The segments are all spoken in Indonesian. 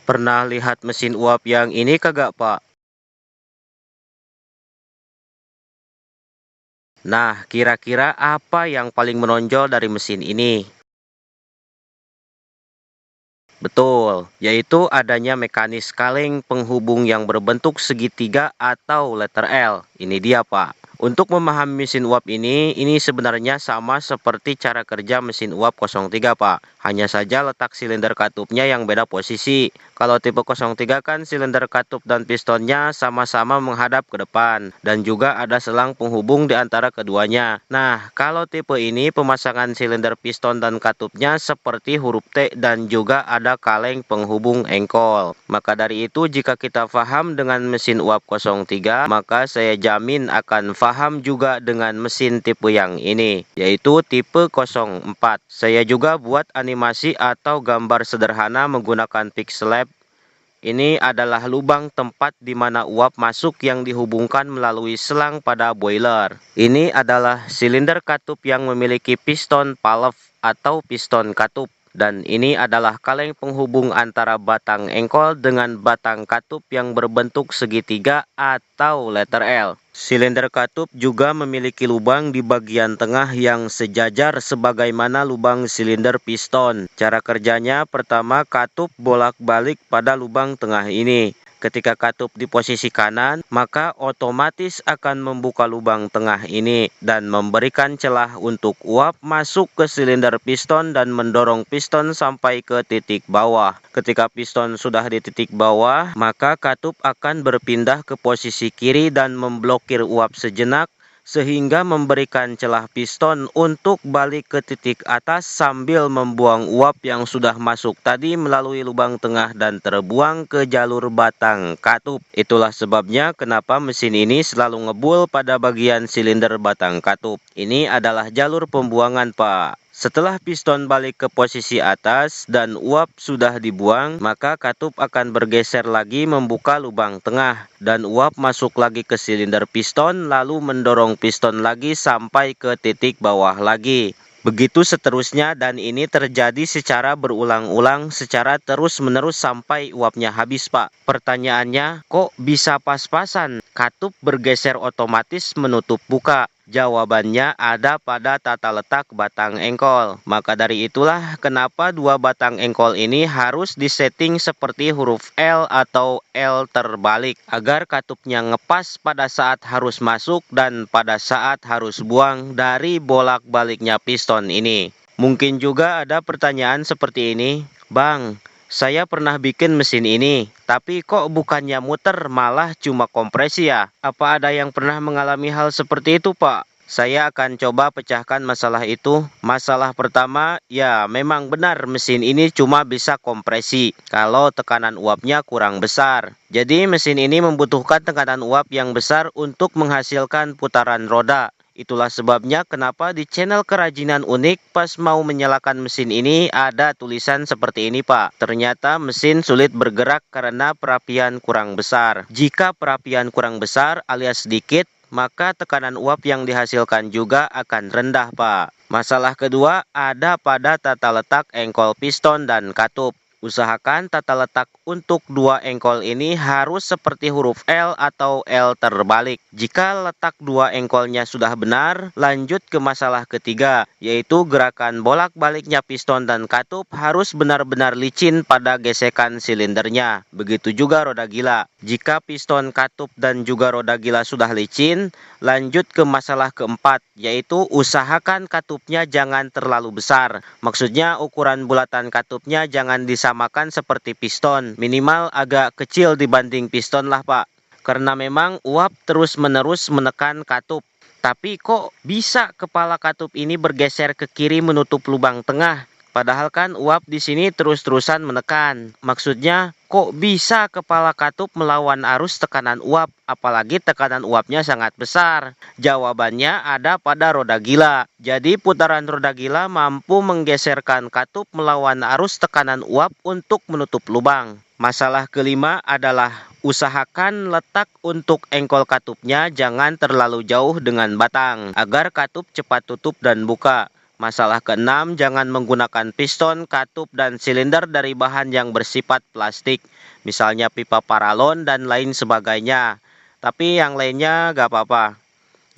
Pernah lihat mesin uap yang ini kagak, Pak? Nah, kira-kira apa yang paling menonjol dari mesin ini? Betul, yaitu adanya mekanis kaleng penghubung yang berbentuk segitiga atau letter L. Ini dia, Pak. Untuk memahami mesin uap ini sebenarnya sama seperti cara kerja mesin uap 03, Pak. Hanya saja letak silinder katupnya yang beda posisi. Kalau tipe 03 kan silinder katup dan pistonnya sama-sama menghadap ke depan. Dan juga ada selang penghubung di antara keduanya. Nah, kalau tipe ini pemasangan silinder piston dan katupnya seperti huruf T dan juga ada kaleng penghubung engkol. Maka dari itu jika kita paham dengan mesin uap 03, maka saya jamin akan paham juga dengan mesin tipe yang ini, yaitu tipe 04. Saya juga buat animasi atau gambar sederhana menggunakan pixel lab. Ini adalah lubang tempat di mana uap masuk yang dihubungkan melalui selang pada boiler. Ini adalah silinder katup yang memiliki piston valve atau piston katup. Dan ini adalah kaleng penghubung antara batang engkol dengan batang katup yang berbentuk segitiga atau letter L. Silinder katup juga memiliki lubang di bagian tengah yang sejajar sebagaimana lubang silinder piston. Cara kerjanya pertama katup bolak-balik pada lubang tengah ini. Ketika katup di posisi kanan, maka otomatis akan membuka lubang tengah ini dan memberikan celah untuk uap masuk ke silinder piston dan mendorong piston sampai ke titik bawah. Ketika piston sudah di titik bawah, maka katup akan berpindah ke posisi kiri dan memblokir uap sejenak, sehingga memberikan celah piston untuk balik ke titik atas sambil membuang uap yang sudah masuk tadi melalui lubang tengah dan terbuang ke jalur batang katup. Itulah sebabnya kenapa mesin ini selalu ngebul pada bagian silinder batang katup. Ini adalah jalur pembuangan, Pak. Setelah piston balik ke posisi atas dan uap sudah dibuang, maka katup akan bergeser lagi membuka lubang tengah dan uap masuk lagi ke silinder piston lalu mendorong piston lagi sampai ke titik bawah lagi. Begitu seterusnya dan ini terjadi secara berulang-ulang secara terus-menerus sampai uapnya habis, Pak. Pertanyaannya, kok bisa pas-pasan? Katup bergeser otomatis menutup buka. Jawabannya ada pada tata letak batang engkol. Maka dari itulah kenapa dua batang engkol ini harus disetting seperti huruf L atau L terbalik agar katupnya ngepas pada saat harus masuk dan pada saat harus buang dari bolak-baliknya piston ini. Mungkin juga ada pertanyaan seperti ini, Bang, saya pernah bikin mesin ini, tapi kok bukannya muter malah cuma kompresi ya? Apa ada yang pernah mengalami hal seperti itu, Pak? Saya akan coba pecahkan masalah itu. Masalah pertama, ya memang benar mesin ini cuma bisa kompresi kalau tekanan uapnya kurang besar. Jadi mesin ini membutuhkan tekanan uap yang besar untuk menghasilkan putaran roda. Itulah sebabnya kenapa di channel Kerajinan Unik pas mau menyalakan mesin ini ada tulisan seperti ini, Pak. Ternyata mesin sulit bergerak karena perapian kurang besar. Jika perapian kurang besar alias sedikit, maka tekanan uap yang dihasilkan juga akan rendah, Pak. Masalah kedua ada pada tata letak engkol piston dan katup. Usahakan tata letak untuk dua engkol ini harus seperti huruf L atau L terbalik. Jika letak dua engkolnya sudah benar, lanjut ke masalah ketiga, yaitu gerakan bolak-baliknya piston dan katup harus benar-benar licin pada gesekan silindernya. Begitu juga roda gila. Jika piston, katup, dan juga roda gila sudah licin, lanjut ke masalah keempat, yaitu usahakan katupnya jangan terlalu besar. Maksudnya ukuran bulatan katupnya jangan disamakan seperti piston, minimal agak kecil dibanding piston lah, Pak. Karena memang uap terus-menerus menekan katup. Tapi kok bisa kepala katup ini bergeser ke kiri menutup lubang tengah? Padahal kan uap di sini terus-terusan menekan. Maksudnya, kok bisa kepala katup melawan arus tekanan uap, apalagi tekanan uapnya sangat besar? Jawabannya ada pada roda gila. Jadi putaran roda gila mampu menggeserkan katup melawan arus tekanan uap untuk menutup lubang. Masalah kelima adalah usahakan letak untuk engkol katupnya jangan terlalu jauh dengan batang, agar katup cepat tutup dan buka. Masalah keenam, jangan menggunakan piston, katup, dan silinder dari bahan yang bersifat plastik, misalnya pipa paralon dan lain sebagainya. Tapi yang lainnya gak apa-apa.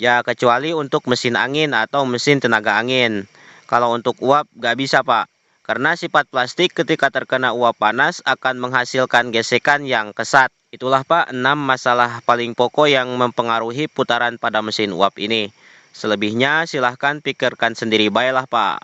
Ya, kecuali untuk mesin angin atau mesin tenaga angin. Kalau untuk uap gak bisa, Pak. Karena sifat plastik ketika terkena uap panas akan menghasilkan gesekan yang kesat. Itulah Pak 6 masalah paling pokok yang mempengaruhi putaran pada mesin uap ini. Selebihnya silahkan pikirkan sendiri baiklah Pak.